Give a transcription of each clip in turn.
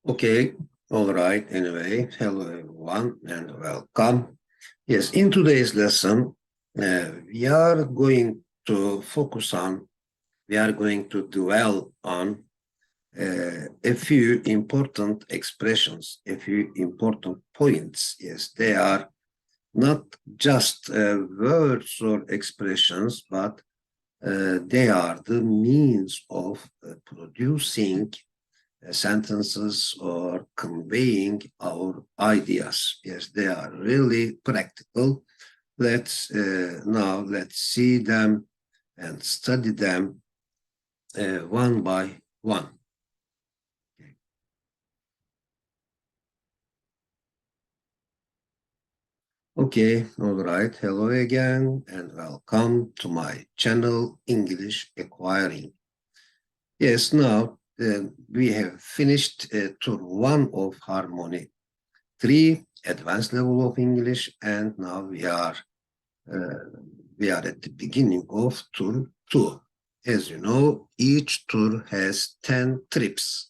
Okay, all right. Anyway, hello everyone and welcome. Yes, in today's lesson, we are going to we are going to dwell on a few important expressions, a few important points. Yes, they are not just words or expressions, but they are the means of producing sentences or conveying our ideas. Yes, they are really practical. Let's see them and study them one by one. Okay, all right. Hello again and welcome to my channel English Acquiring. Yes, now we have finished tour 1 of Harmony 3, advanced level of English, and now we are at the beginning of tour 2. As you know, each tour has 10 trips.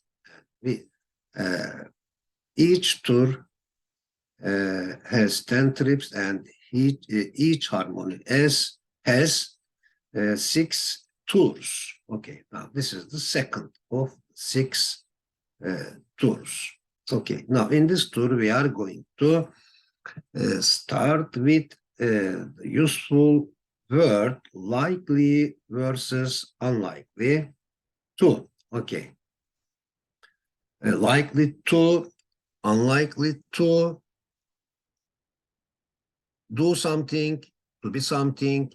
Each tour has 10 trips, and each harmony has 6 tours. Okay, now this is the second of 6 tours. Okay, now in this tour we are going to start with the useful word likely versus unlikely to. Okay, likely to, unlikely to, do something, to be something,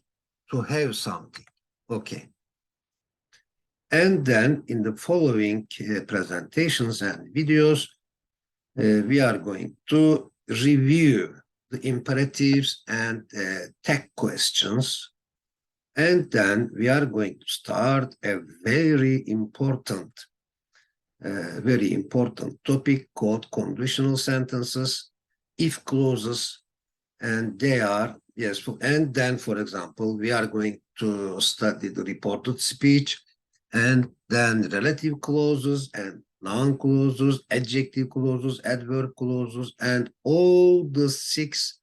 to have something. Okay. And then in the following presentations and videos, we are going to review the imperatives and tag questions. And then we are going to start a very important topic called conditional sentences, if clauses, and they are, yes, and then, for example, we are going to study the reported speech, and then relative clauses and noun clauses, adjective clauses, adverb clauses, and all the 6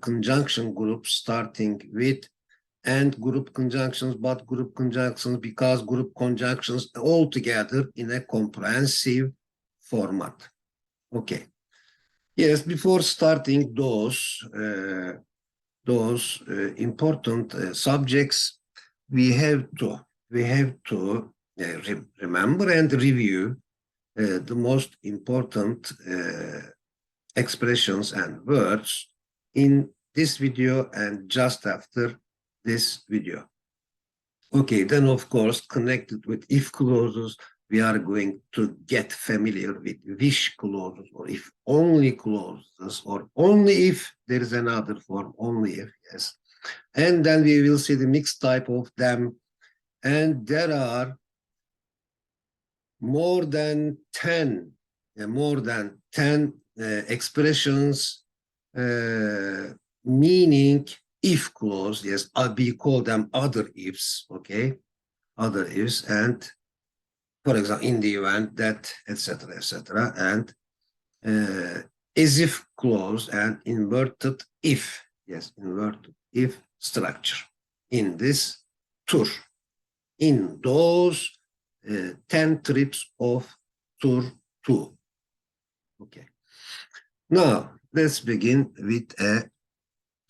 conjunction groups, starting with and group conjunctions, but group conjunctions, because group conjunctions, all together in a comprehensive format. Okay. Yes, before starting those important subjects, we have to remember and review the most important expressions and words in this video and just after this video. Okay, then of course, connected with if clauses, we are going to get familiar with wish clauses or if only clauses, or only if there is another form, only if, yes. And then we will see the mixed type of them. And there are more than 10 expressions meaning if clause. Yes, we call them other ifs. Okay, other ifs, and for example, in the event that, etc., and as if clause and inverted if. Yes, inverted if structure in this tour, in those 10 trips of tour 2. Okay. Now let's begin with a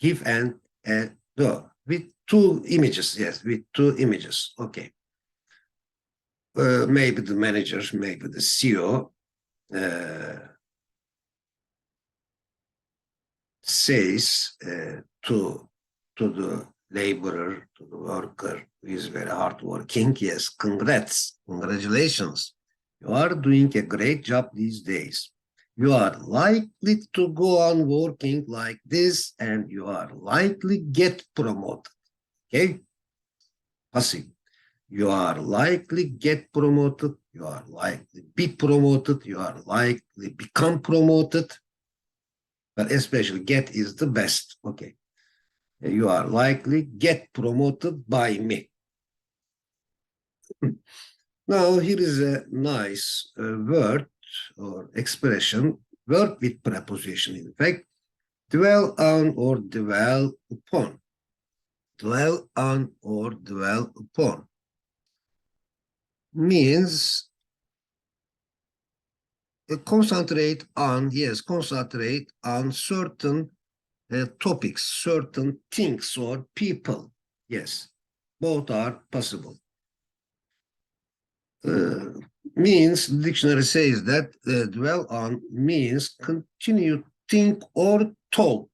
give and a do, with 2 images. Yes, with 2 images. Okay. Maybe the manager, maybe the CEO says to the laborer, to the worker who is very hardworking, yes, congratulations. You are doing a great job these days. You are likely to go on working like this, and you are likely get promoted. Okay? Passive. You are likely get promoted. You are likely be promoted. You are likely become promoted. But especially get is the best. Okay. You are likely get promoted by me. Now, here is a nice word or expression, verb with preposition, in fact, dwell on or dwell upon. Dwell on or dwell upon means concentrate on, yes, concentrate on certain topics, certain things or people. Yes, both are possible. Means, the dictionary says that dwell on means continue to think or talk.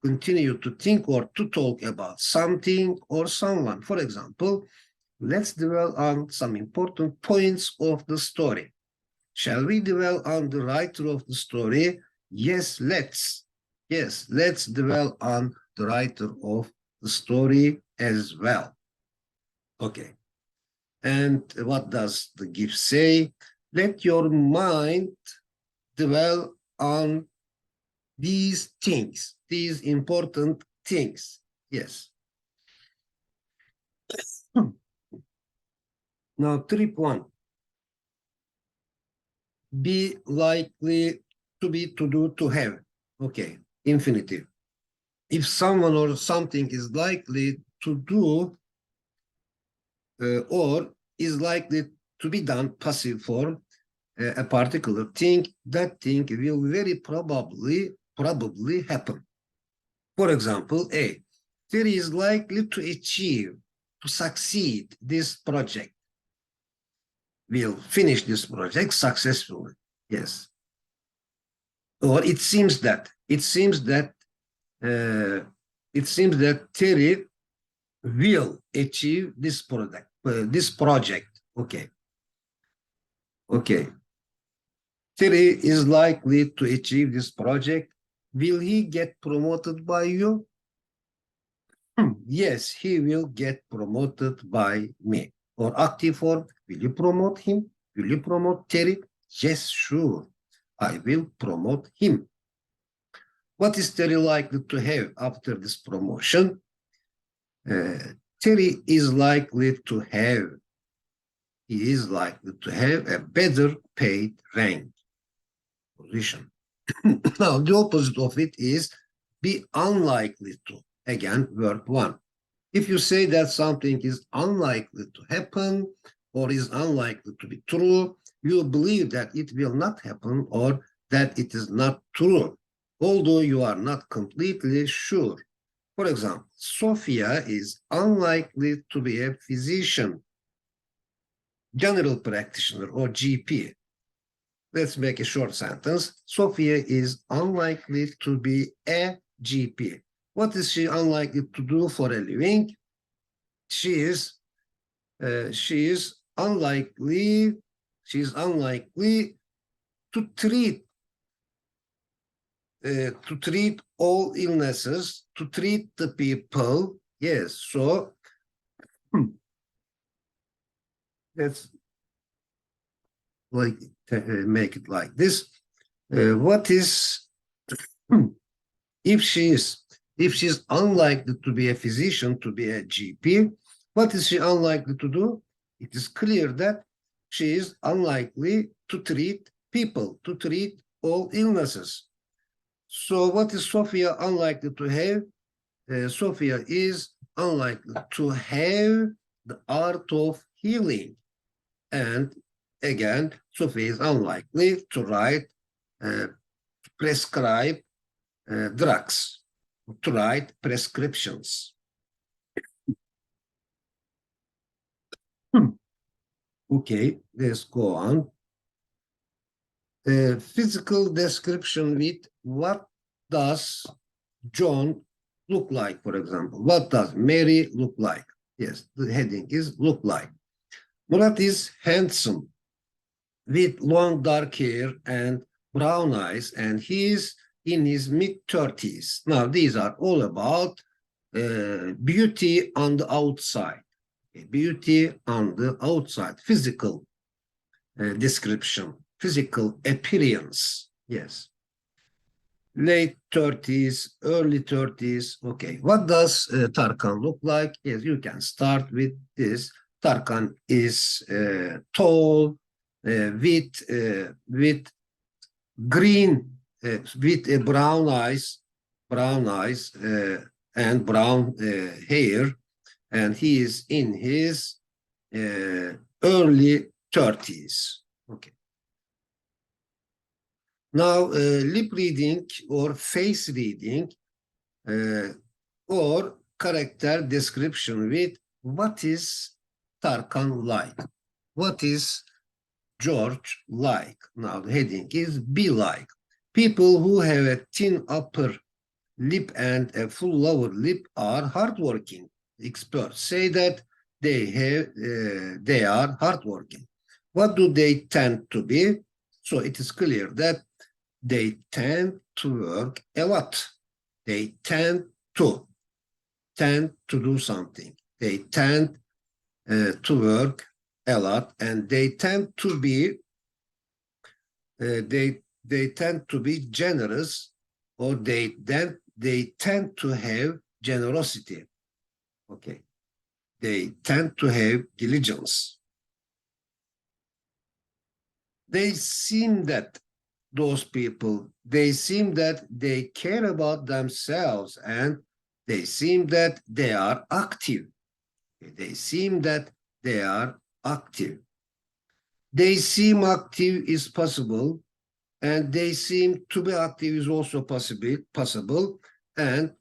Continue to think or to talk about something or someone. For example, let's dwell on some important points of the story. Shall we dwell on the writer of the story? Yes, let's. Yes, let's dwell on the writer of the story as well. Okay. And what does the gift say? Let your mind dwell on these things, these important things. Yes. Now, trip one. Be likely to be, to do, to have. Okay, infinitive. If someone or something is likely to do or is likely to be done, passive form, a particular thing, that thing will very probably happen. For example, A, Terry is likely to achieve, to succeed this project. Will finish this project successfully. Yes. Or it seems that Terry will achieve this project. Okay. Okay. Terry is likely to achieve this project. Will he get promoted by you? Yes, he will get promoted by me. Or active form, will you promote him? Will you promote Terry? Yes, sure. I will promote him. What is Terry likely to have after this promotion? Terry is likely to have, he is likely to have a better paid rank position. Now, the opposite of it is be unlikely to. Again, verb one. If you say that something is unlikely to happen or is unlikely to be true, you believe that it will not happen or that it is not true, although you are not completely sure. For example, Sophia is unlikely to be a physician, general practitioner, or GP. Let's make a short sentence. Sophia is unlikely to be a GP. What is she unlikely to do for a living? She is unlikely to treat all illnesses, to treat the people. Yes, so let's make it like this. What is if she's unlikely to be a physician, to be a GP, what is she unlikely to do? It is clear that she is unlikely to treat people, to treat all illnesses. So what is Sophia unlikely to have? Sophia is unlikely to have the art of healing. And again, Sophia is unlikely to write, prescribe drugs, to write prescriptions. Okay, let's go on. Physical description with what does John look like, for example. What does Mary look like? Yes, the heading is look like. Murat is handsome with long dark hair and brown eyes, and he is in his mid-30s. Now, these are all about beauty on the outside. Beauty on the outside, physical description, physical appearance. Yes. Late 30s, early 30s. Okay. What does Tarkan look like? Yes, you can start with this. Tarkan is tall, with green, with brown eyes, and brown hair, and he is in his early 30s. Okay. Now, lip reading or face reading or character description with what is Tarkan like? What is George like? Now, the heading is be like. People who have a thin upper lip and a full lower lip are hardworking. Experts say that they are hardworking. What do they tend to be? So it is clear that they tend to work a lot. They tend to do something. They tend to work a lot, and they tend to be tend to be generous, or they tend to have generosity. Okay, they tend to have diligence. They seem that those people, they seem that they care about themselves, and they seem that they are active. They seem that they are active. They seem active is possible, and they seem to be active is also possible, and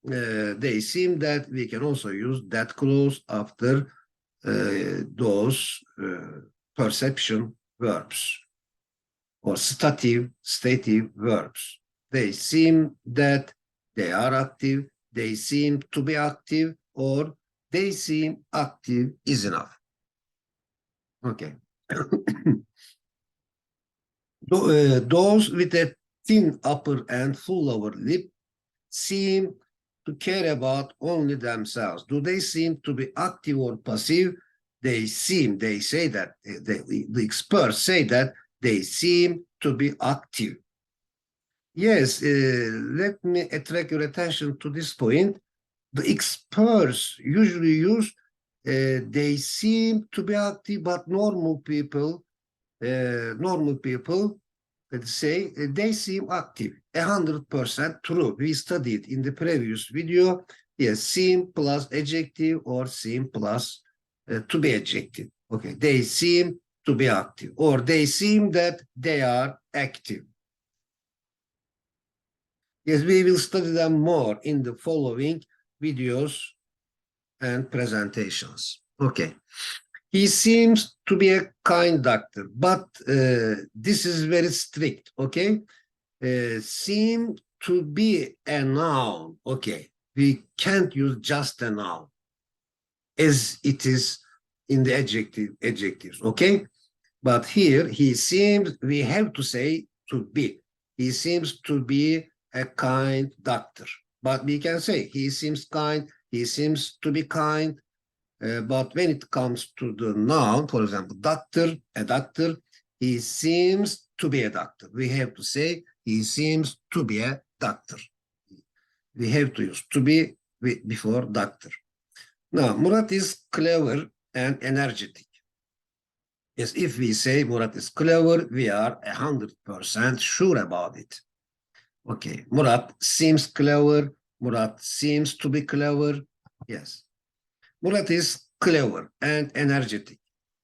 they seem that we can also use that clause after those perception verbs or stative verbs. They seem that they are active, they seem to be active, or they seem active is enough. Okay. Those with a thin upper and full lower lip seem to care about only themselves. Do they seem to be active or passive? They say that, the experts say that they seem to be active. Yes, let me attract your attention to this point. The experts usually use they seem to be active, but normal people let's say they seem active. 100% true. We studied in the previous video. Yes, seem plus adjective or seem plus to be adjective. Okay, they seem to be active, or they seem that they are active. Yes, we will study them more in the following videos and presentations. Okay. He seems to be a kind doctor, but this is very strict, okay? Seem to be a noun, okay? We can't use just a noun as it is in the adjectives, okay? But here, he seems, we have to say to be. He seems to be a kind doctor. But we can say he seems kind, he seems to be kind. But when it comes to the noun, for example, doctor, a doctor, he seems to be a doctor. We have to say he seems to be a doctor. We have to use to be before doctor. Now, Murat is clever and energetic. Yes, if we say Murat is clever, we are 100% sure about it. Okay, Murat seems clever. Murat seems to be clever. Yes. Murat is clever and energetic.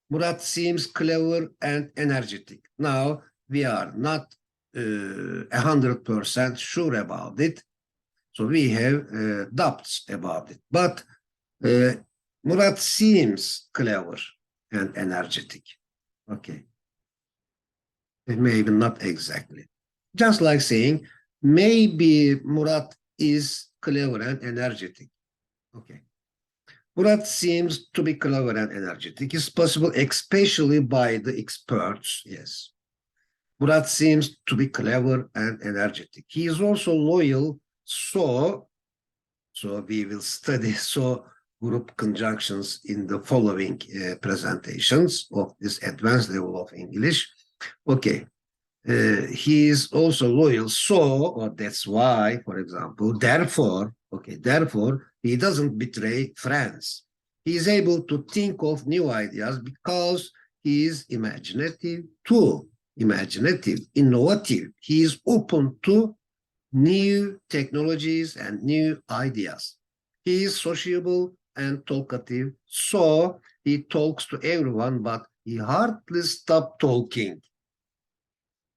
Murat seems clever and energetic. Now, we are not 100% sure about it. So we have doubts about it. But Murat seems clever and energetic. Okay. Maybe not exactly. Just like saying, maybe Murat is clever and energetic. Okay. Murat seems to be clever and energetic. It's possible, especially by the experts, yes. Murat seems to be clever and energetic. He is also loyal, so we will study group conjunctions in the following presentations of this advanced level of English. Okay. He is also loyal, so, or that's why, for example, therefore, okay, therefore, he doesn't betray friends. He is able to think of new ideas because he is imaginative too. Imaginative, innovative. He is open to new technologies and new ideas. He is sociable and talkative, so he talks to everyone, but he hardly stops talking.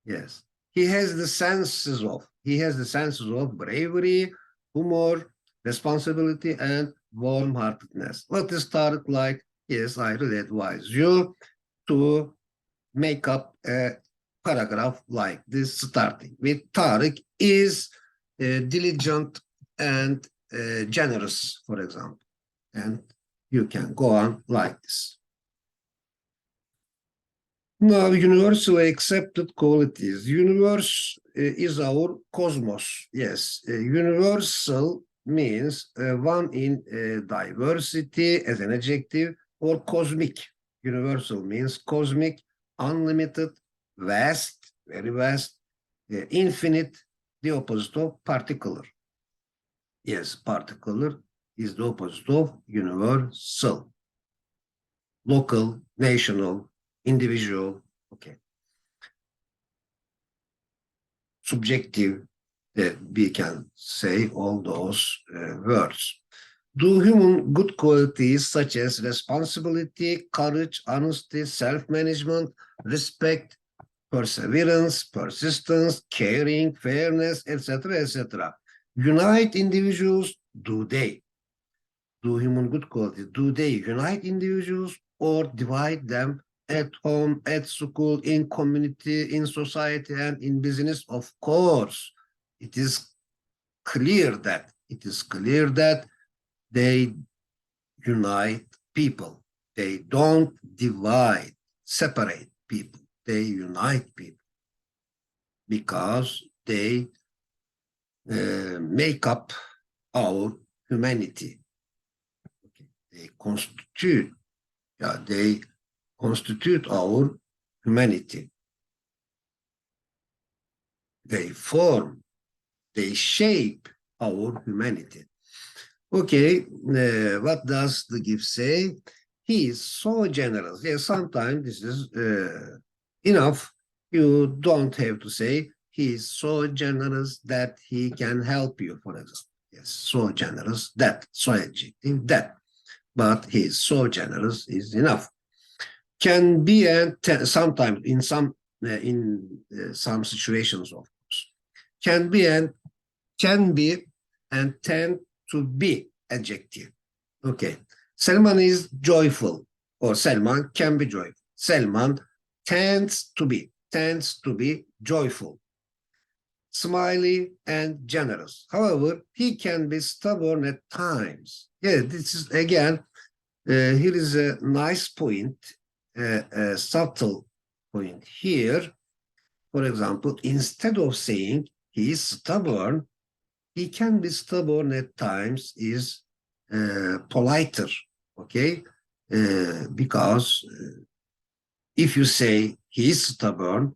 Yes. He has the senses of bravery, humor, responsibility, and warm-heartedness. Let us start like, yes, I really advise you to make up a paragraph like this, starting with Tariq is diligent and generous, for example. And you can go on like this. Now, universally accepted qualities. Universe is our cosmos. Yes, universal means one in diversity as an adjective, or cosmic. Universal means cosmic, unlimited, vast, very vast, infinite, the opposite of particular. Yes, particular is the opposite of universal. Local, national, individual, okay. Subjective, we can say all those words. Do human good qualities such as responsibility, courage, honesty, self-management, respect, perseverance, persistence, caring, fairness, etc., unite individuals? Do they? Do human good qualities, do they unite individuals or divide them at home, at school, in community, in society, and in business? Of course, it is clear that they unite people. They don't divide, separate people. They unite people because they make up our humanity. They constitute our humanity. They form, they shape our humanity. Okay, what does the gift say? He is so generous. Yes, sometimes this is enough. You don't have to say he is so generous that he can help you, for example. Yes, so generous, that, so adjective, that. But he is so generous is enough. Can be and sometimes in some situations, of course, can be and tend to be adjective. Okay, Selman is joyful, or Selman can be joyful. Selman tends to be joyful, smiley, and generous. However, he can be stubborn at times. Yeah, this is again. Here is a nice point, a subtle point here. For example, instead of saying he is stubborn, he can be stubborn at times is politer, okay? Because if you say he is stubborn,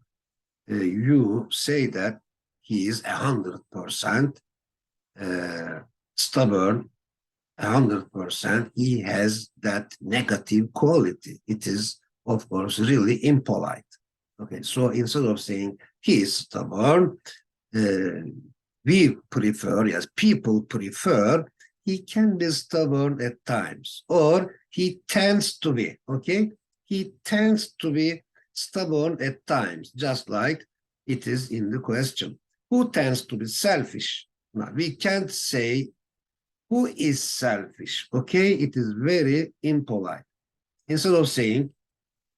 you say that he is 100% stubborn, 100%, he has that negative quality. It is, of course, really impolite. Okay, so instead of saying he is stubborn, we prefer, yes, people prefer, he can be stubborn at times, or he tends to be, okay? He tends to be stubborn at times, just like it is in the question. Who tends to be selfish? Now, we can't say who is selfish, okay? It is very impolite. Instead of saying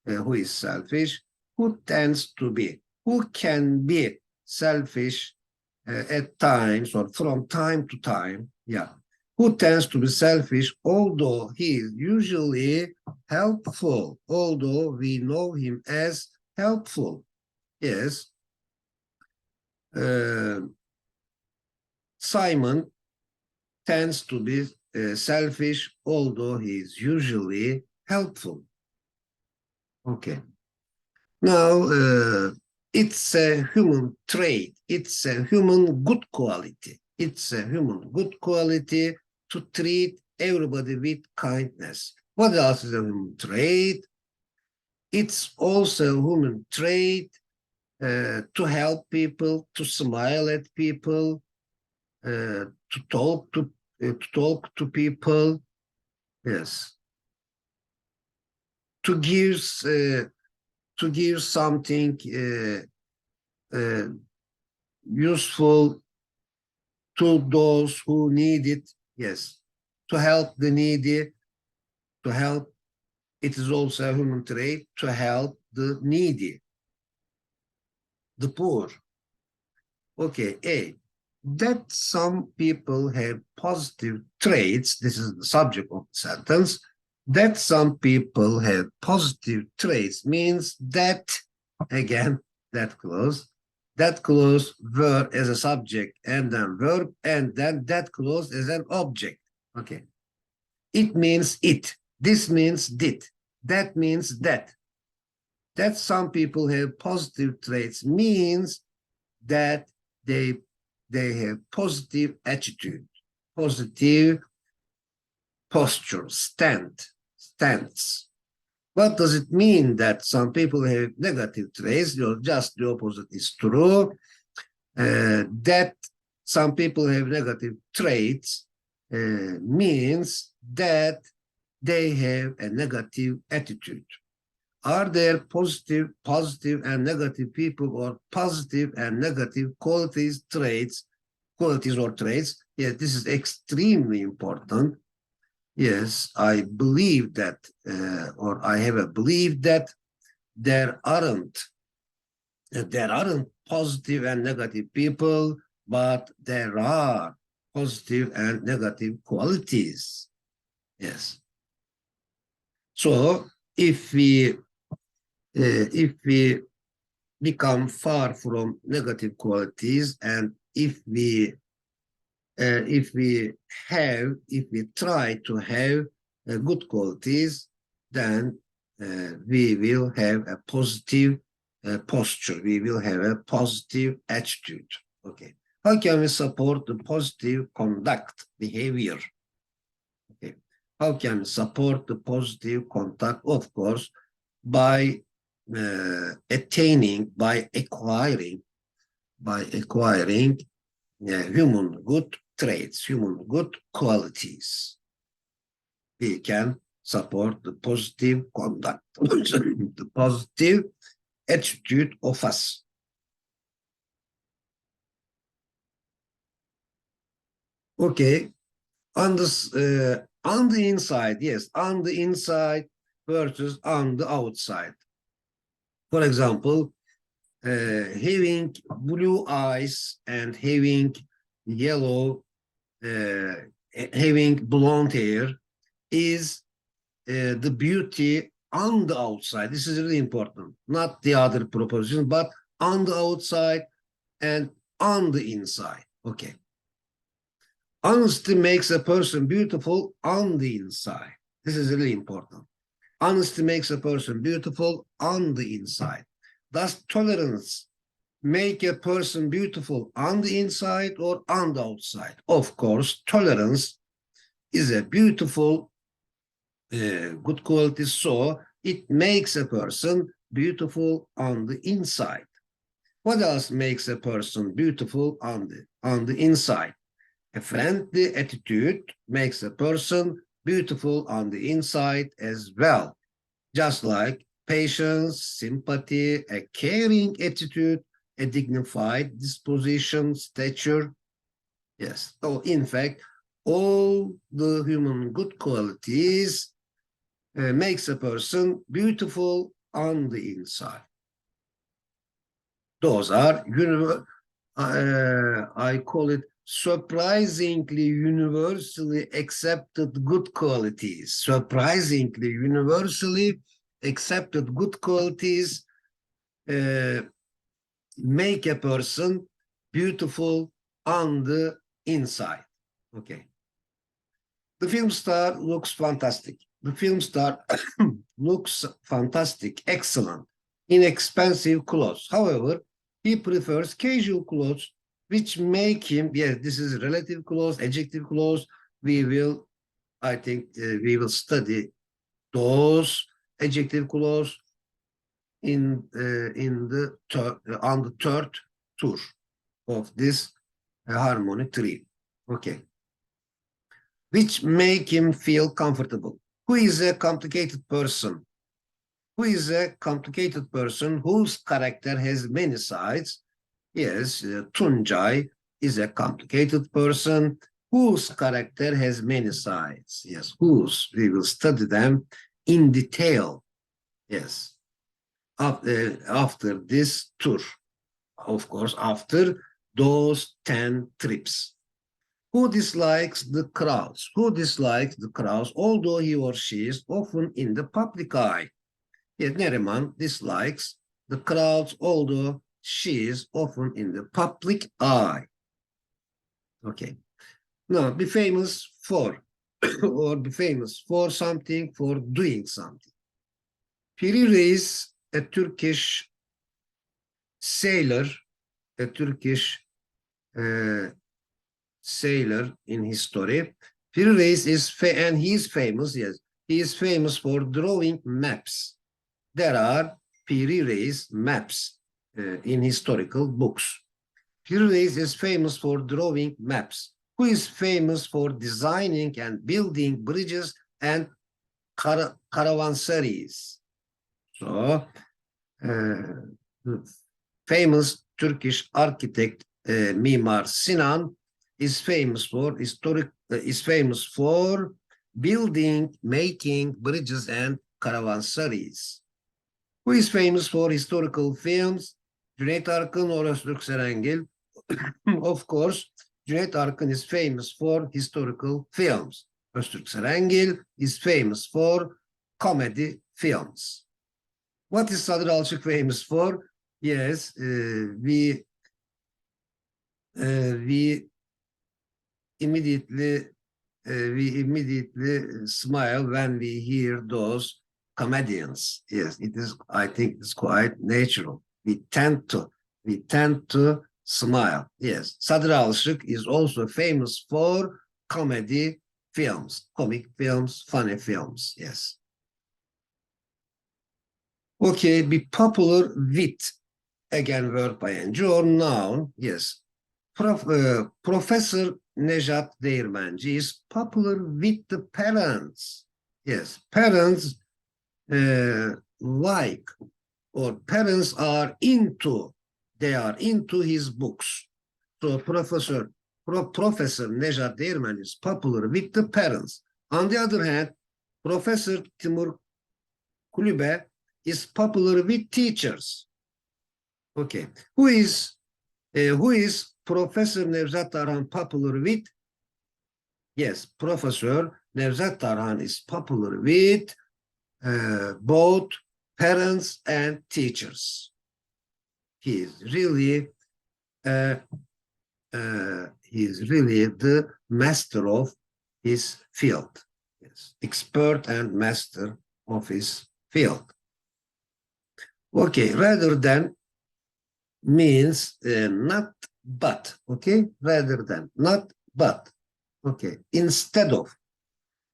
who is selfish, who tends to be, who can be selfish at times or from time to time, yeah. Who tends to be selfish, although he is usually helpful, although we know him as helpful. Yes. Simon tends to be selfish, although he is usually helpful. Okay. Now, it's a human trait. It's a human good quality. It's a human good quality to treat everybody with kindness. What else is a human trait? It's also a human trait to help people, to smile at people, to talk to people. Yes, to give something useful to those who need it. Yes, to help the needy, to help. It is also a human trait to help the needy, the poor. Okay, A. That some people have positive traits, this is the subject of the sentence, that some people have positive traits means that, again, that clause were as a subject and then verb, and then that clause as an object. Okay. It means it. This means did. That means that. That some people have positive traits means that they have positive attitude, positive posture, stance. What does it mean that some people have negative traits? Just the opposite is true. That some people have negative traits means that they have a negative attitude. Are there positive and negative people, or positive and negative qualities or traits? Yes, this is extremely important. Yes, I believe that, or I have a belief that there aren't positive and negative people, but there are positive and negative qualities. Yes. So if we become far from negative qualities, and if we try to have good qualities, then we will have a positive posture. We will have a positive attitude. Okay. How can we support the positive conduct behavior? Okay. How can we support the positive conduct? Of course, by acquiring human good traits, human good qualities. We can support the positive conduct, the positive attitude of us. Okay, on the inside, yes, on the inside versus on the outside. For example, having blue eyes and having yellow, having blonde hair is the beauty on the outside. This is really important, not the other proposition, but on the outside and on the inside. Okay. Honesty makes a person beautiful on the inside. This is really important. Honesty makes a person beautiful on the inside. Does tolerance make a person beautiful on the inside or on the outside? Of course, tolerance is a beautiful, good quality, so it makes a person beautiful on the inside. What else makes a person beautiful on the inside? A friendly attitude makes a person beautiful on the inside as well. Just like patience, sympathy, a caring attitude, a dignified disposition, stature. Yes. So in fact, all the human good qualities makes a person beautiful on the inside. Those are, I call it, surprisingly universally accepted good qualities. Surprisingly universally accepted good qualities make a person beautiful on the inside. Okay. The film star looks fantastic. The film star looks fantastic, excellent, inexpensive clothes. However, he prefers casual clothes, which make him, yes, this is relative clause, adjective clause. We will, I think, we will study those adjective clause in the on the third tour of this harmony tree. Okay. Which make him feel comfortable. Who is a complicated person? Who is a complicated person whose character has many sides? Yes, Tuncay is a complicated person whose character has many sides. Yes, whose. We will study them in detail. Yes, after this tour. Of course, after those 10 trips. Who dislikes the crowds? Who dislikes the crowds, although he or she is often in the public eye? Yes, Neriman dislikes the crowds, although she is often in the public eye. Okay. Now, be famous for, or be famous for something, for doing something. Piri Reis, a Turkish sailor, a Turkish sailor in history. Piri Reis is, and he is famous, yes, he is famous for drawing maps. There are Piri Reis maps in historical books. Piri Reis is famous for drawing maps. Who is famous for designing and building bridges and caravansaries? So, famous Turkish architect Mimar Sinan is famous for building, making bridges and caravansaries. Who is famous for historical films? Cüneyt Arkın or Öztürk Serengil. Of course, Cüneyt Arkın is famous for historical films. Öztürk Serengil is famous for comedy films. What is Sadri Alçık famous for? Yes, we immediately smile when we hear those comedians. Yes, it is. I think it's quite natural. We tend to smile. Yes, Sadri Alçık is also famous for comedy films, comic films, funny films. Yes. Okay, be popular with, again verb ing or noun. Yes. Professor Nejat Değirmenci is popular with the parents. Yes, parents like, or parents are into, they are into his books. So Professor Nejat Değirmenci is popular with the parents. On the other hand, Professor Timur Kulübe is popular with teachers. Okay, who is Professor Nevzat Tarhan popular with? Yes, Professor Nevzat Tarhan is popular with both parents and teachers. He is really the master of his field. Yes, expert and master of his field. Okay, rather than means not but, okay? Rather than, not but, okay? Instead of.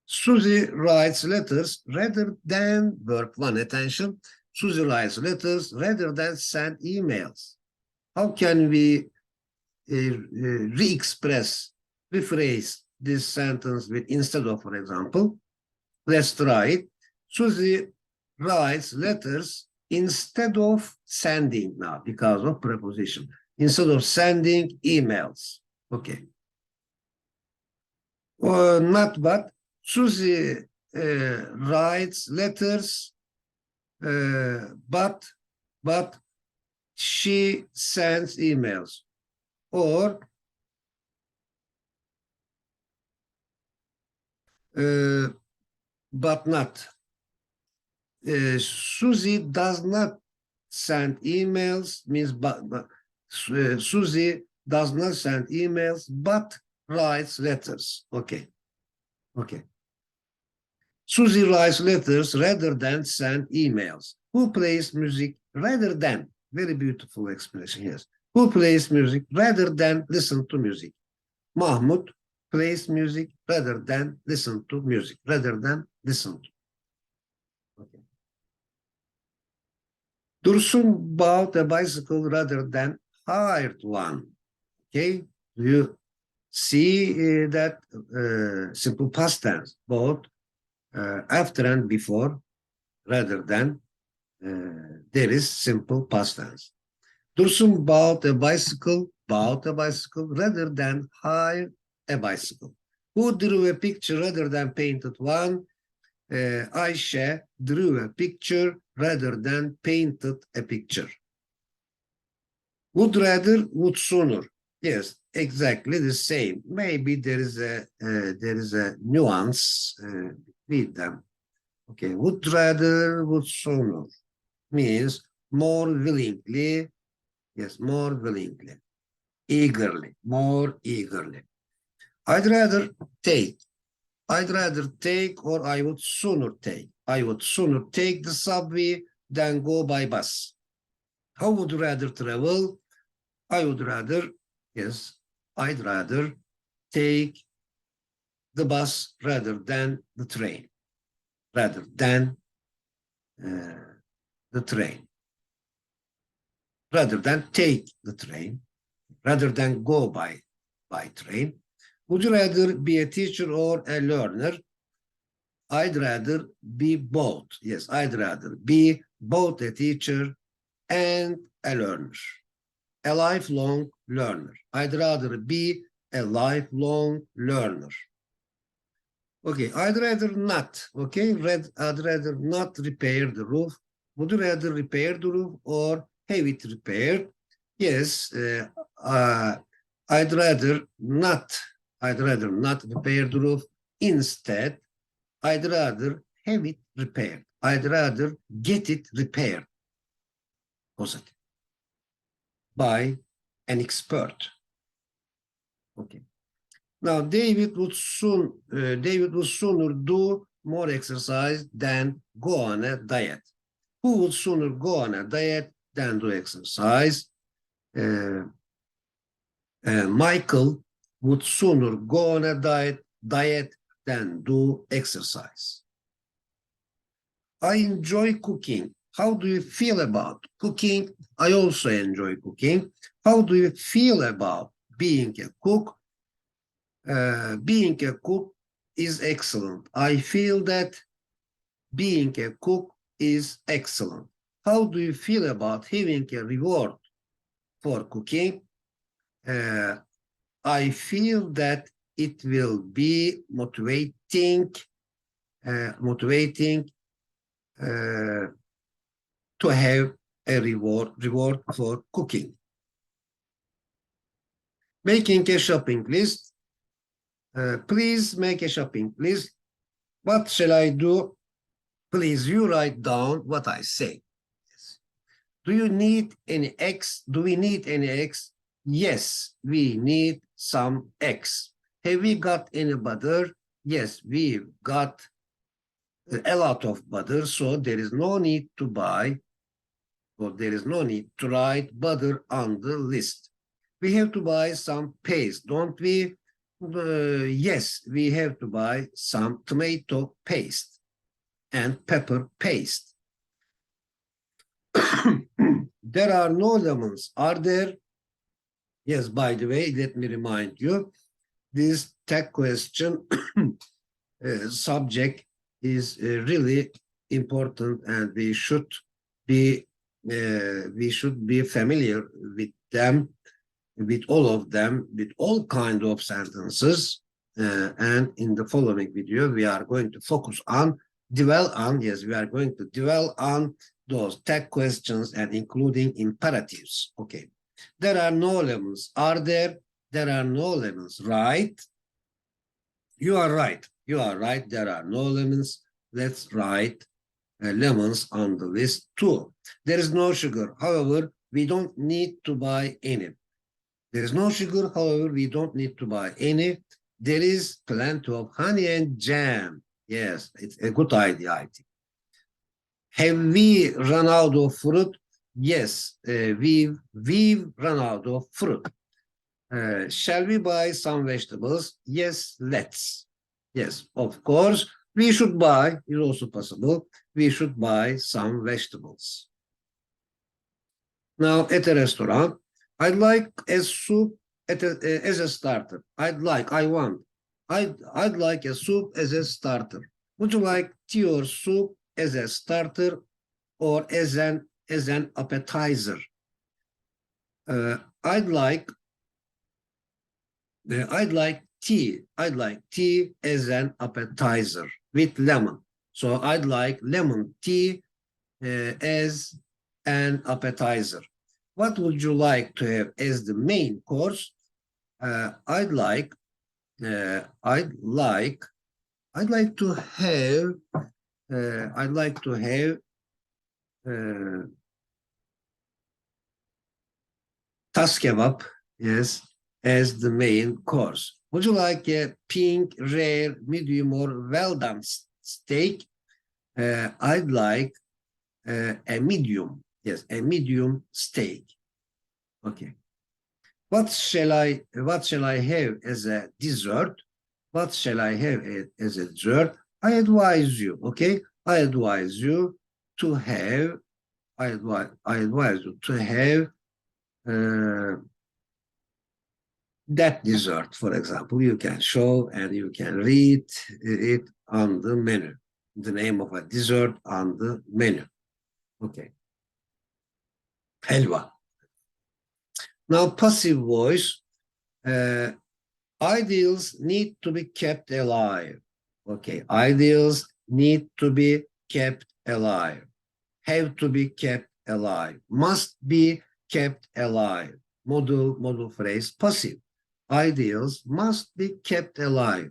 Susie writes letters rather than, verb one, attention. Susie writes letters rather than send emails. How can we re-express, rephrase this sentence with instead of, for example? Let's try it. Susie writes letters instead of sending, now because of preposition, instead of sending emails. Okay. Or not but, Susie writes letters, but she sends emails. Or but not. Susie does not send emails, means but Susie does not send emails, but writes letters. Okay. Okay. Susie writes letters rather than send emails. Who plays music rather than? Very beautiful expression, yes. Who plays music rather than listen to music? Mahmut plays music rather than listen to music, rather than listen to. Okay. Dursun bought a bicycle rather than hired one. Okay, do you see that simple past tense, both after and before, rather than there is simple past tense. Dursun bought a bicycle rather than hired a bicycle. Who drew a picture rather than painted one? Ayşe drew a picture rather than painted a picture. Would rather, would sooner. Yes, exactly the same. Maybe there is a nuance with them. Okay, would rather, would sooner means more willingly. Yes, more willingly, eagerly, more eagerly. I'd rather take. I'd rather take, or I would sooner take. I would sooner take the subway than go by bus. How would you rather travel? I would rather, yes, I'd rather take the bus rather than the train, rather than the train, rather than take the train, rather than go by train. Would you rather be a teacher or a learner? I'd rather be both. Yes, I'd rather be both a teacher and a learner, a lifelong learner. I'd rather be a lifelong learner. Okay, I'd rather not. Okay, I'd rather not repair the roof. Would you rather repair the roof or have it repaired? Yes, I'd rather not. I'd rather not repair the roof. Instead, I'd rather have it repaired. I'd rather get it repaired. Positive. By an expert. Okay. Now, David would sooner do more exercise than go on a diet. Who would sooner go on a diet than do exercise? Michael would sooner go on a diet than do exercise. I enjoy cooking. How do you feel about cooking? I also enjoy cooking. How do you feel about being a cook? Being a cook is excellent. I feel that being a cook is excellent. How do you feel about having a reward for cooking? I feel that it will be motivating to have a reward for cooking. Making a shopping list. Please make a shopping list. What shall I do? Please, you write down what I say. Yes. Do you need any eggs? Do we need any eggs? Yes, we need some eggs. Have we got any butter? Yes, we've got a lot of butter, so there is no need to buy, or there is no need to write butter on the list. We have to buy some paste, don't we? Yes, we have to buy some tomato paste and pepper paste. There are no lemons, are there? Yes, by the way, let me remind you, this tag question subject is really important, and we should be familiar with them, with all of them, with all kinds of sentences. And in the following video, we are going to focus on, we are going to dwell on those tag questions and including imperatives. Okay. There are no lemons. Are there? There are no lemons, right? You are right. You are right. There are no lemons. Let's write lemons on the list too. There is no sugar. However, we don't need to buy any. There is no sugar. However, we don't need to buy any. There is plenty of honey and jam. Yes, it's a good idea, I think. Have we run out of fruit? Yes, we've run out of fruit. Shall we buy some vegetables? Yes, let's. Yes, of course, we should buy, it's also possible, we should buy some vegetables. Now, at a restaurant, I'd like a soup as a starter. I'd like a soup as a starter. Would you like tea or soup as a starter or as an appetizer? Uh, I'd like I'd like tea. I'd like tea as an appetizer with lemon. So I'd like lemon tea as an appetizer. What would you like to have as the main course? I'd like to have tas kebab, yes, as the main course. Would you like a pink, rare, medium, or well-done steak? I'd like a medium, yes, a medium steak. Okay. What shall I have as a dessert? What shall I have as a dessert? I advise you, okay? I advise you to have that dessert, for example. You can show and you can read it on the menu, the name of a dessert on the menu. Okay. Helva. Now, passive voice. Ideals need to be kept alive. Okay, ideals need to be kept alive. Have to be kept alive. Must be kept alive. Modal phrase, passive. Ideals must be kept alive.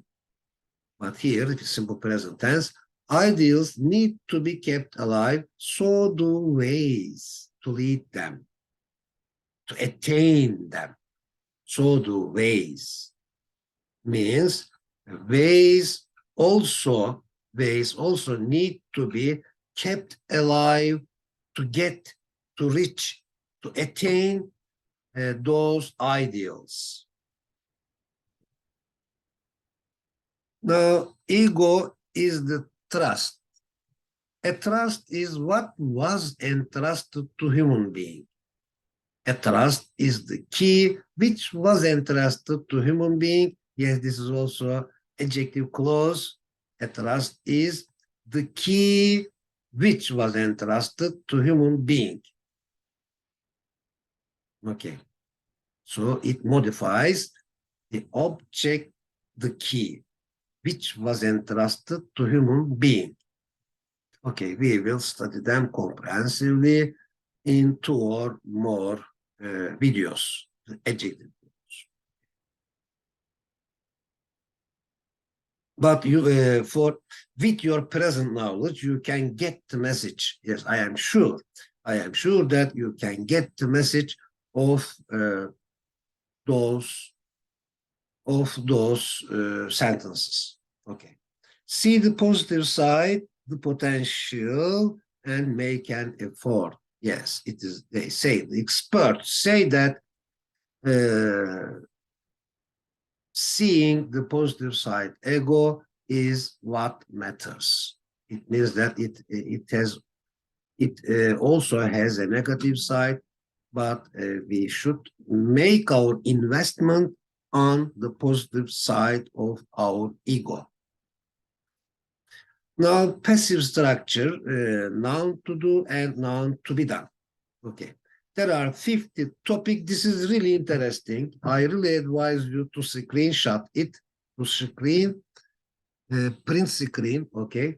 But here, it is simple present tense. Ideals need to be kept alive. So do ways to lead them, to attain them. So do ways. Means ways also need to be kept alive to get, to reach, to attain those ideals. Now, ego is the trust. A trust is what was entrusted to human being. A trust is the key which was entrusted to human being. Yes, this is also adjective clause. A trust is the key which was entrusted to human being. Okay. So it modifies the object, the key, which was entrusted to human being. Okay, we will study them comprehensively in 2 or more videos, the adjective. But you, with your present knowledge, you can get the message. Yes, I am sure that you can get the message of those sentences. Okay. See the positive side, the potential, and make an effort. Yes, it is. They say, the experts say that seeing the positive side, ego, is what matters. It means that it also has a negative side, but we should make our investment on the positive side of our ego. Now, passive structure, noun to do and noun to be done. Okay. There are 50 topics. This is really interesting. I really advise you to screenshot it, print screen, okay.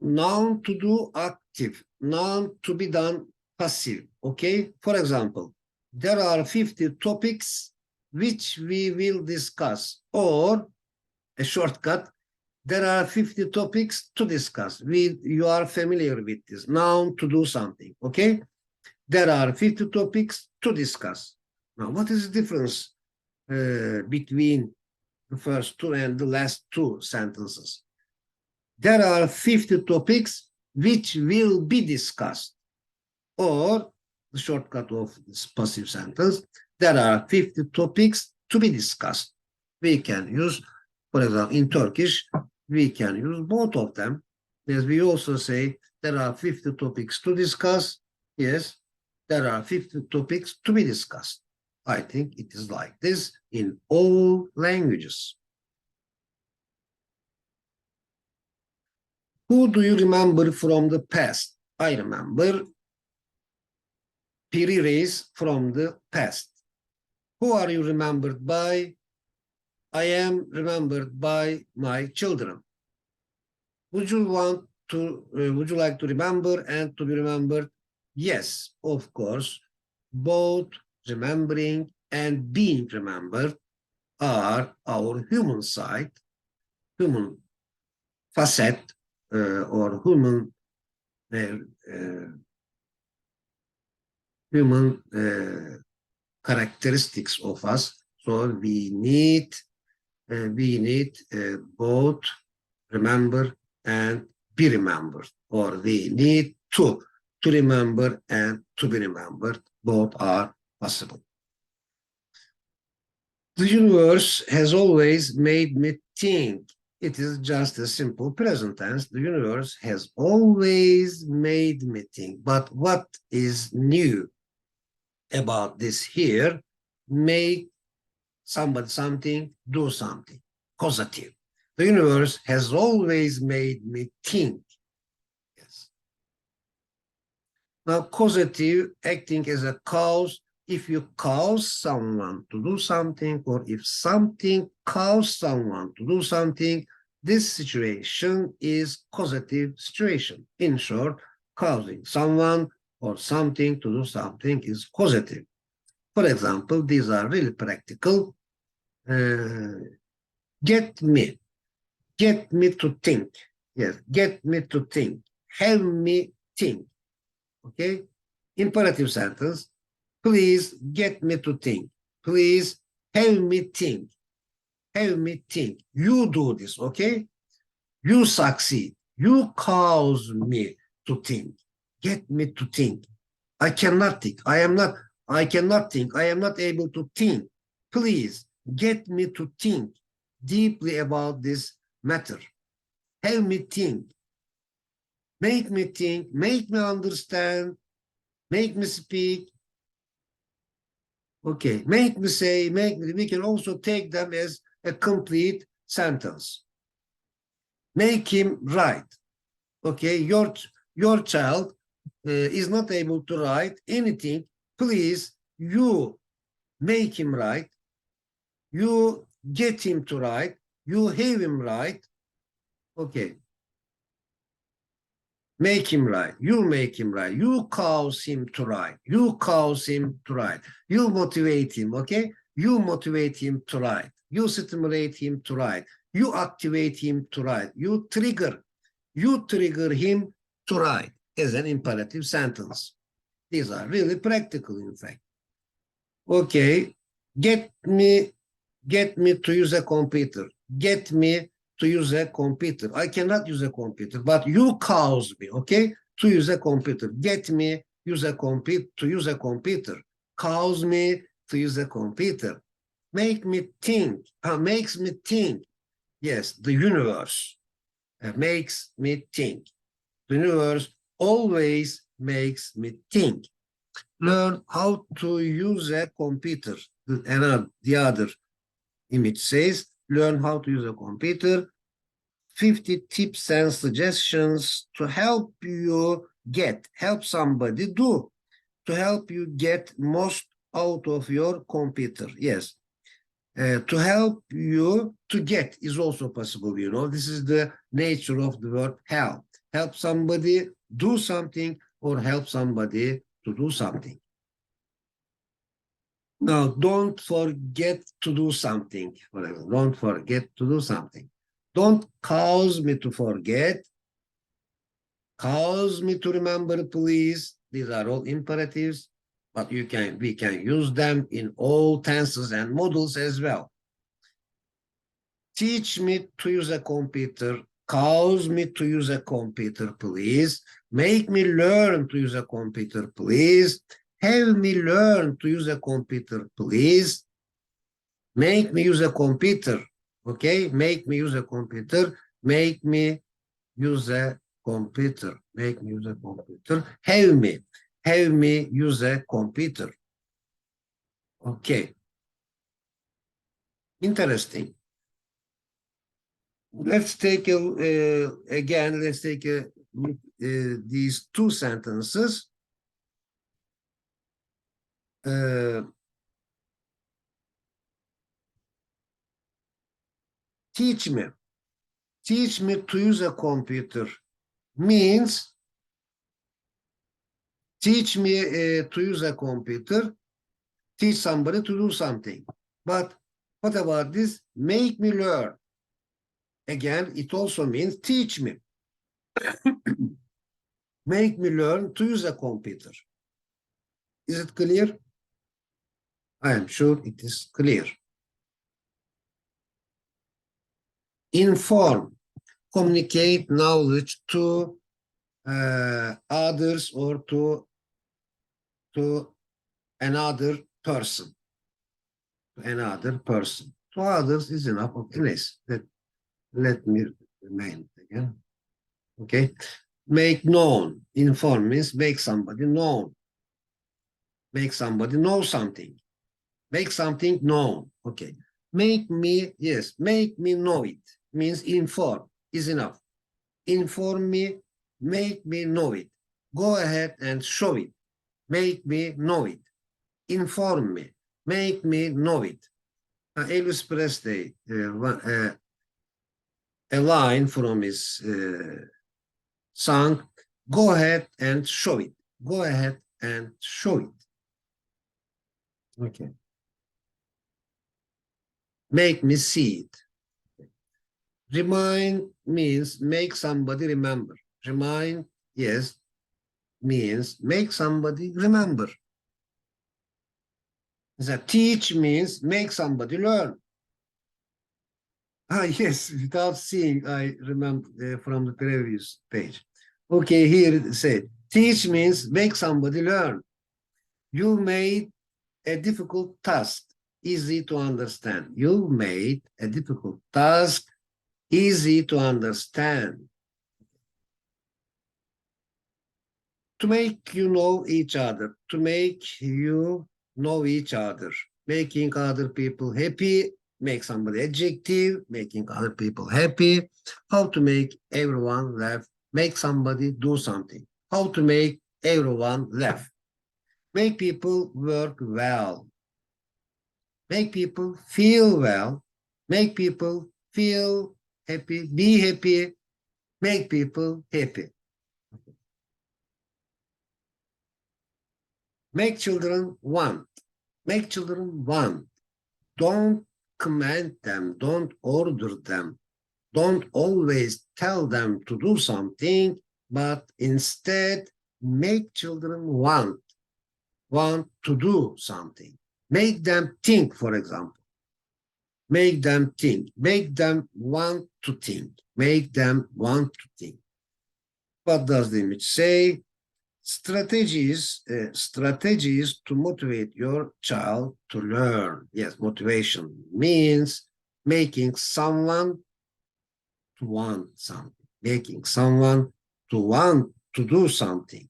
Noun to do active, noun to be done passive, okay. For example, there are 50 topics which we will discuss, or a shortcut, there are 50 topics to discuss. You are familiar with this, noun to do something, okay? There are 50 topics to discuss. Now, what is the difference between the first two and the last two sentences? There are 50 topics which will be discussed, or the shortcut of this passive sentence, there are 50 topics to be discussed. We can use, for example, in Turkish, we can use both of them. As we also say, there are 50 topics to discuss. Yes, there are 50 topics to be discussed. I think it is like this in all languages. Who do you remember from the past? I remember Piri Reis from the past. Who are you remembered by? I am remembered by my children. Would you like to remember and to be remembered? Yes, of course. Both remembering and being remembered are our human side, human facet, or human characteristics of us. So we need both remember and be remembered, or we need to remember and to be remembered. Both are possible. The universe has always made me think. It is just a simple present tense. The universe has always made me think. But what is new about this here? Make somebody something, do something. Causative. The universe has always made me think. Yes. Now, causative, acting as a cause. If you cause someone to do something, or if something causes someone to do something, this situation is causative situation. In short, causing someone or something to do something is causative. For example, these are really practical. Get me to think. Yes, get me to think. Have me think. Okay? Imperative sentence. Please get me to think. Please have me think. Have me think. You do this, okay? You succeed. You cause me to think. Get me to think. I cannot think. I cannot think. I am not able to think. Please get me to think deeply about this matter. Have me think. Make me think. Make me understand. Make me speak. Okay, make me say, we can also take them as a complete sentence. Make him write. Okay, your child is not able to write anything. Please, you make him write. You get him to write. You have him write. Okay. Make him write. You make him write. You cause him to write. You cause him to write. You motivate him, okay? You motivate him to write. You stimulate him to write. You activate him to write. You trigger him to write as an imperative sentence. These are really practical, in fact. Okay, get me to use a computer. Get me to use a computer. I cannot use a computer, but you cause me, okay, to use a computer. Get me to use a computer. Cause me to use a computer. Make me think. Makes me think. Yes, the universe makes me think. The universe always makes me think. Learn how to use a computer. The other image says, learn how to use a computer. 50 tips and suggestions to help somebody do, to help you get most out of your computer. Yes. To help you to get is also possible, you know. This is the nature of the word help. Help somebody do something or help somebody to do something. Now, don't forget to do something. Don't forget to do something. Don't cause me to forget. Cause me to remember, please. These are all imperatives, but we can use them in all tenses and modals as well. Teach me to use a computer. Cause me to use a computer, please. Make me learn to use a computer, please. Have me learn to use a computer, please. Make me use a computer, okay? Make me use a computer. Make me use a computer. Make me use a computer. Have me use a computer. Okay. Interesting. Let's take again. Let's take these two sentences. Teach me to use a computer means teach me to use a computer, teach somebody to do something. But what about this? Make me learn. Again, it also means teach me. Make me learn to use a computer. Is it clear? I am sure it is clear. Inform, communicate knowledge to others or to another person. To others is enough. Okay, nice. Let me remain again. Okay. Make known. Inform means make somebody known. Make somebody know something. Make something known. Okay. Make me know it. Means inform is enough. Inform me, make me know it. Go ahead and show it. Make me know it. Inform me, make me know it. Elvis Presley, a line from his song, go ahead and show it. Go ahead and show it. Okay. Make me see it. Remind means make somebody remember. Remind, yes, means make somebody remember. The teach means make somebody learn. Yes, without seeing, I remember from the previous page. Okay, here it says, teach means make somebody learn. You made a difficult task easy to understand. You made a difficult task easy to understand. To make you know each other. To make you know each other. Making other people happy. Make somebody adjective, making other people happy. How to make everyone laugh. Make somebody do something. How to make everyone laugh. Make people work well. Make people feel well. Make people feel happy. Be happy. Make people happy. Make children want. Make children want. Don't command them. Don't order them. Don't always tell them to do something, but instead make children want to do something. Make them think, for example. Make them think. Make them want to think. Make them want to think. What does the image say? Strategies to motivate your child to learn. Yes, motivation means making someone to want something, making someone to want to do something.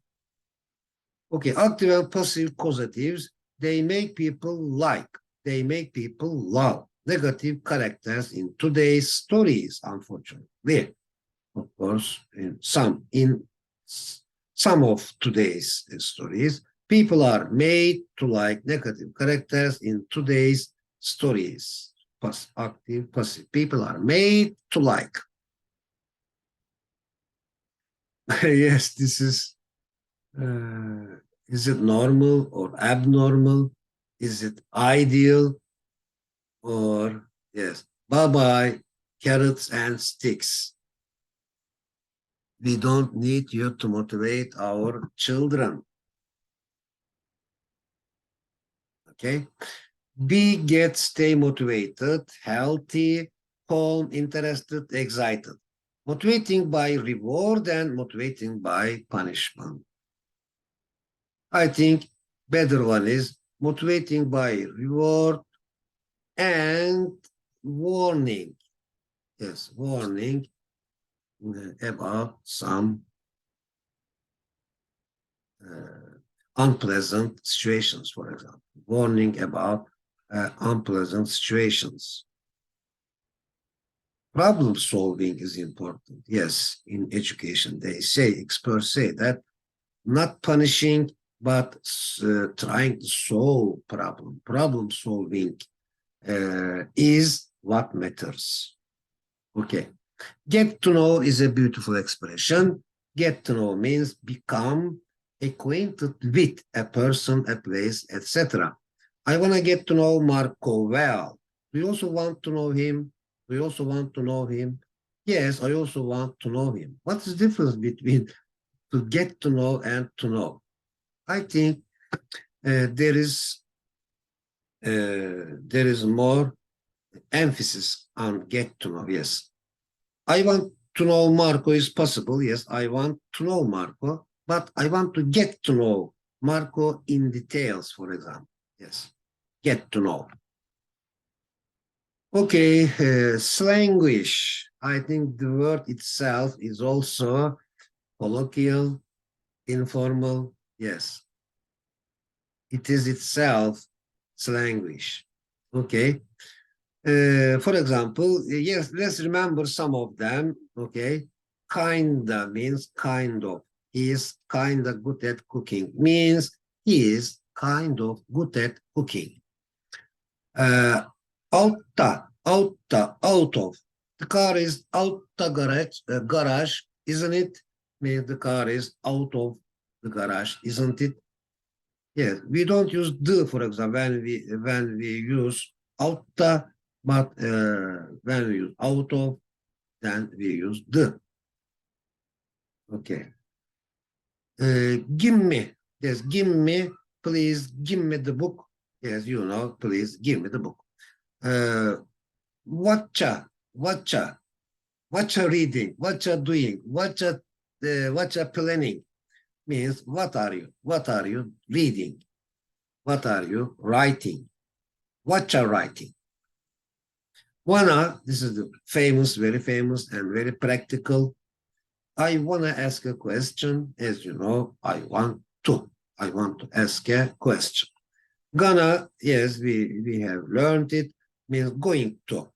Okay, active and passive causatives, they make people like, they make people love. Negative characters in today's stories, unfortunately. Of course, in some of today's stories, people are made to like negative characters in today's stories. Active, passive. People are made to like. Yes, this is it normal or abnormal? Is it ideal? Or, yes, bye-bye, carrots and sticks. We don't need you to motivate our children. Okay? Be, get, stay motivated, healthy, calm, interested, excited. Motivating by reward and motivating by punishment. I think better one is motivating by reward and warning. Yes, warning about some unpleasant situations, for example. Warning about unpleasant situations. Problem solving is important. Yes, in education, experts say that not punishing, but trying to solve problem solving is what matters. Okay. Get to know is a beautiful expression. Get to know means become acquainted with a person, a place, etc. I want to get to know Marco well. Do you also want to know him? Do you also want to know him? Yes, I also want to know him. What's the difference between to get to know and to know? I think there is more emphasis on get to know. Yes, I want to know Marco is possible. Yes, I want to know Marco, but I want to get to know Marco in details, for example. Yes, get to know. Okay, slanguish. I think the word itself is also colloquial, informal. Yes, it is itself slanguish. Okay. For example, yes, let's remember some of them. Okay. Kinda means kind of. He is kinda good at cooking. Means he is kind of good at cooking. Out of. The car is out the garage, isn't it? Means the car is out of the garage, isn't it? Yes, we don't use the, for example, when we use out the, but when we use out of, then we use the. Okay. Give me. Yes, give me, please give me the book. Yes, you know, please give me the book. Watcha reading, watcha doing, watcha planning means what are you? What are you reading? What are you writing? Watcha writing. Wanna, this is the famous, very famous and very practical. I wanna ask a question. As you know, I want to ask a question. Gonna, yes, we have learned it, means going to.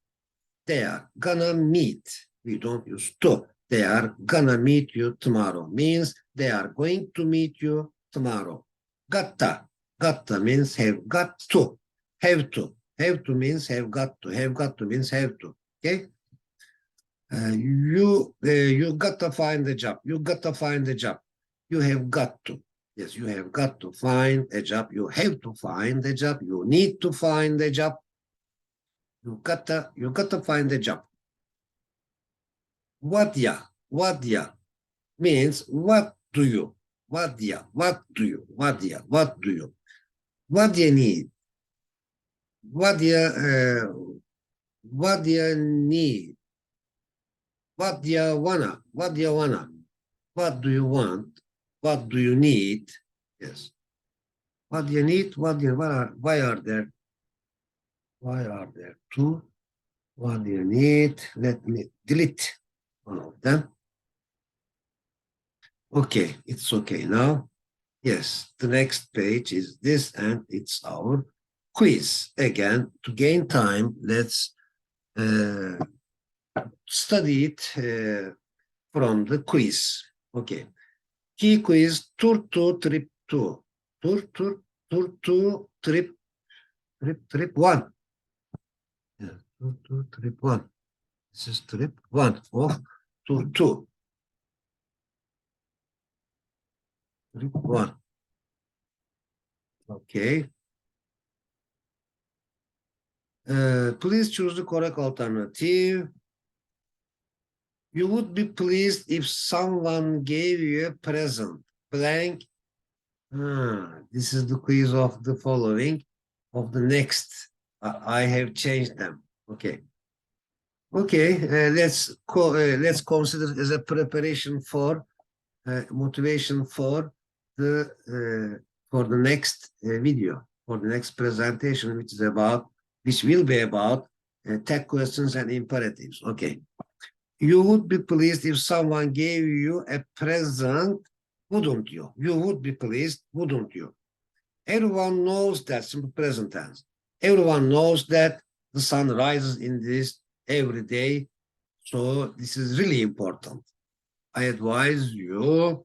They are gonna meet. We don't use to. They are gonna meet you tomorrow. Means they are going to meet you tomorrow. Gotta. Gotta means have got to. Have to. Have to means have got to. Have got to means have to. Okay? You got to find a job. You got to find a job. You have got to. Yes, you have got to find a job. You have to find a job. You need to find a job. You got to find a job. What means what do you? What do you? What do you? What do you need? What do you need? What do you wanna? What do you wanna? What do you want? What do you need? Yes. What do you need? Why are there two? What do you need? Let me delete one of them. Okay, it's okay now. Yes, the next page is this, and it's our quiz. Again, to gain time, let's study it from the quiz. Okay. Key quiz, tour 2, trip 2. Tour 2, trip 1. Yeah, tour 2, trip 1. This is trip 1 of tour 2. Trip 1. Okay. Please choose the correct alternative. You would be pleased if someone gave you a present. Blank. This is the quiz of the following, of the next. I have changed them. Okay. Okay. Let's consider it as a preparation for motivation for the next video, for the next presentation, which will be about tech questions and imperatives. Okay. You would be pleased if someone gave you a present. Wouldn't you? You would be pleased, wouldn't you? Everyone knows that, simple present tense. Everyone knows that the sun rises in this every day. So this is really important. I advise you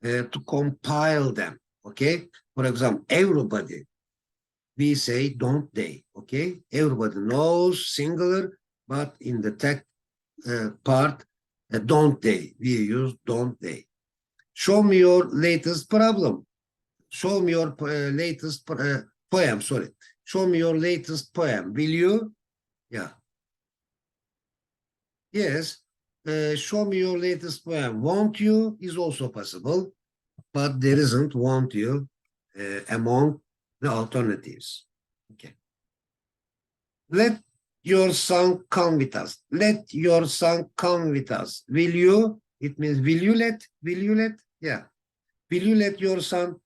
to compile them. Okay. For example, everybody, we say don't they. Okay. Everybody knows singular, but in the text part, don't they. We use don't they. Show me your latest problem. Show me your latest poem. Sorry. Show me your latest poem. Will you? Yeah. Yes. Show me your latest poem. Won't you is also possible, but there isn't won't you among the alternatives. Okay. Let your son come with us. Let your son come with us. Will you? It means will you let? Will you let? Yeah. Will you let your son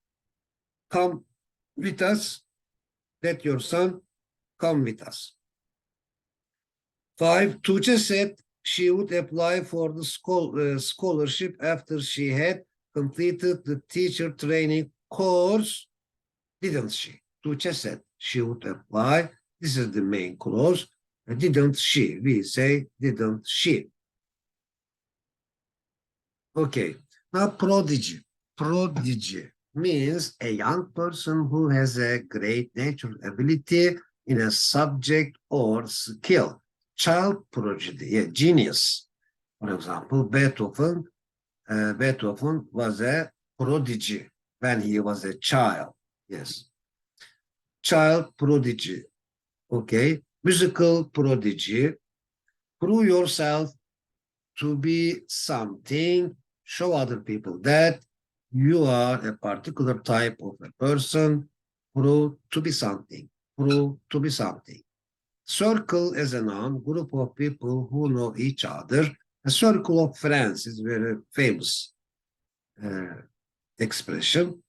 come with us? Let your son come with us. 5. Tuğçe said she would apply for the scholarship after she had completed the teacher training course, didn't she? Tuğçe said she would apply. This is the main clause. Didn't she? We say didn't she. Okay. Now prodigy. Prodigy means a young person who has a great natural ability in a subject or skill. Child prodigy, yeah, genius. For example, Beethoven was a prodigy when he was a child. Yes. Child prodigy. Okay. Musical prodigy. Prove yourself to be something. Show other people that you are a particular type of a person. Prove to be something. Prove to be something. Circle as a noun, group of people who know each other. A circle of friends is very famous expression.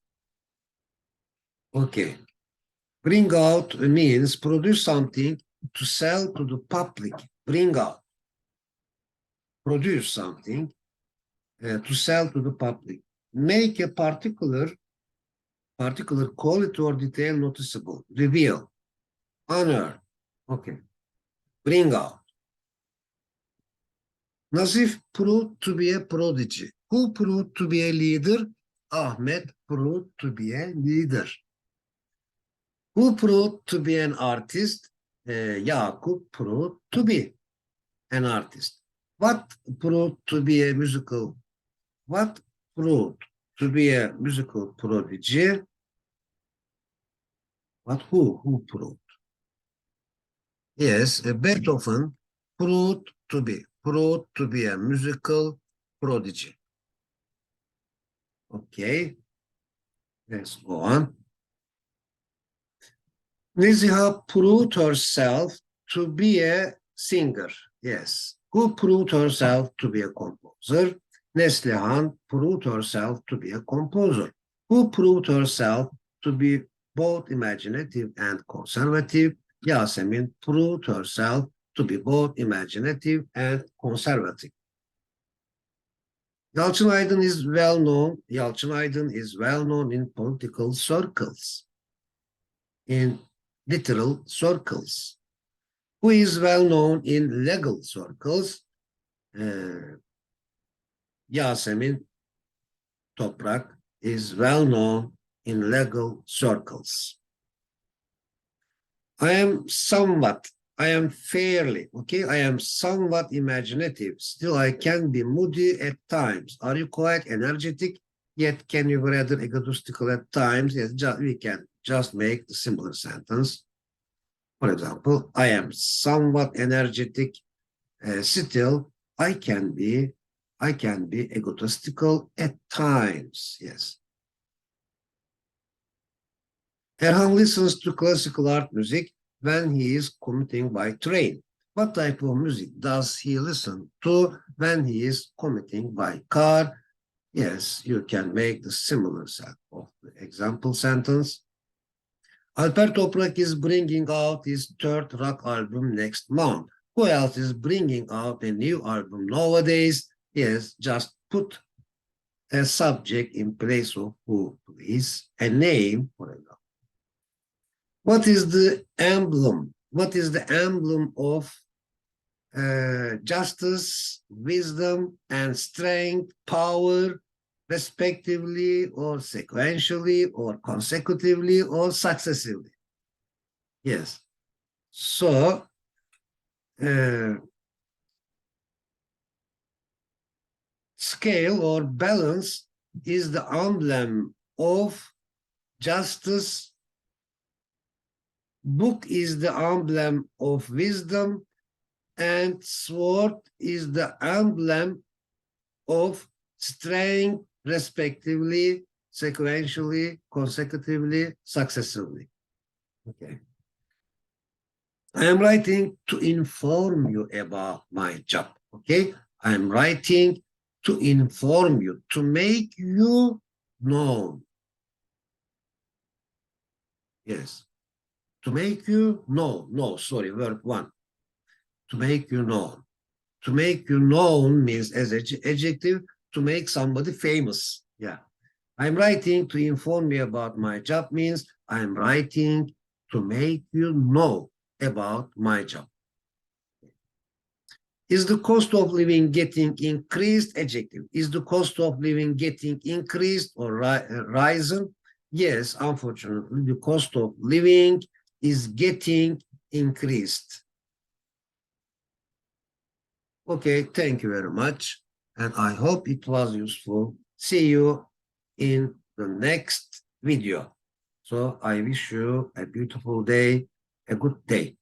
Okay. Bring out means produce something to sell to the public. Bring out. Produce something to sell to the public. Make a particular quality or detail noticeable. Reveal. Honor. Okay. Bring out. Nazif proved to be a prodigy. Who proved to be a leader? Ahmet proved to be a leader. Who proved to be an artist? Yakup proved to be an artist. What proved to be a musical? What proved to be a musical prodigy? What who proved? Yes, Beethoven proved to be a musical prodigy. Okay, let's go on. Neziha proved herself to be a singer. Yes. Who proved herself to be a composer? Neslihan proved herself to be a composer. Who proved herself to be both imaginative and conservative? Yasemin proved herself to be both imaginative and conservative. Yalçın Aydın is well known. Yalçın Aydın is well known in political circles, in literal circles. Who is well known in legal circles? Yasemin Toprak is well known in legal circles. I am fairly, okay? I am somewhat imaginative. Still, I can be moody at times. Are you quite energetic? Yet, can you be rather egotistical at times? Yes, we can just make the similar sentence. For example, I am somewhat energetic. Still, I can be egotistical at times. Yes. Erhan listens to classical art music when he is commuting by train. What type of music does he listen to when he is commuting by car? Yes, you can make the similar set of the example sentence. Alper Toprak is bringing out his third rock album next month. Who else is bringing out a new album nowadays? Yes, just put a subject in place of who, please. A name, for example. What is the emblem? What is the emblem of justice, wisdom, and strength, power, respectively, or sequentially, or consecutively, or successively? Yes. So, scale or balance is the emblem of justice. Book is the emblem of wisdom, and sword is the emblem of strength, respectively, sequentially, consecutively, successively. Okay. I am writing to inform you about my job. Okay. I am writing to inform you, to make you known. Yes. To make you know. No, sorry, verb one. To make you known. To make you known means as adjective, to make somebody famous. Yeah. I'm writing to inform you about my job means I'm writing to make you know about my job. Is the cost of living getting increased? Adjective. Is the cost of living getting increased or risen? Yes, unfortunately, the cost of living is getting increased. Okay, thank you very much. And I hope it was useful. See you in the next video. So I wish you a beautiful day, a good day.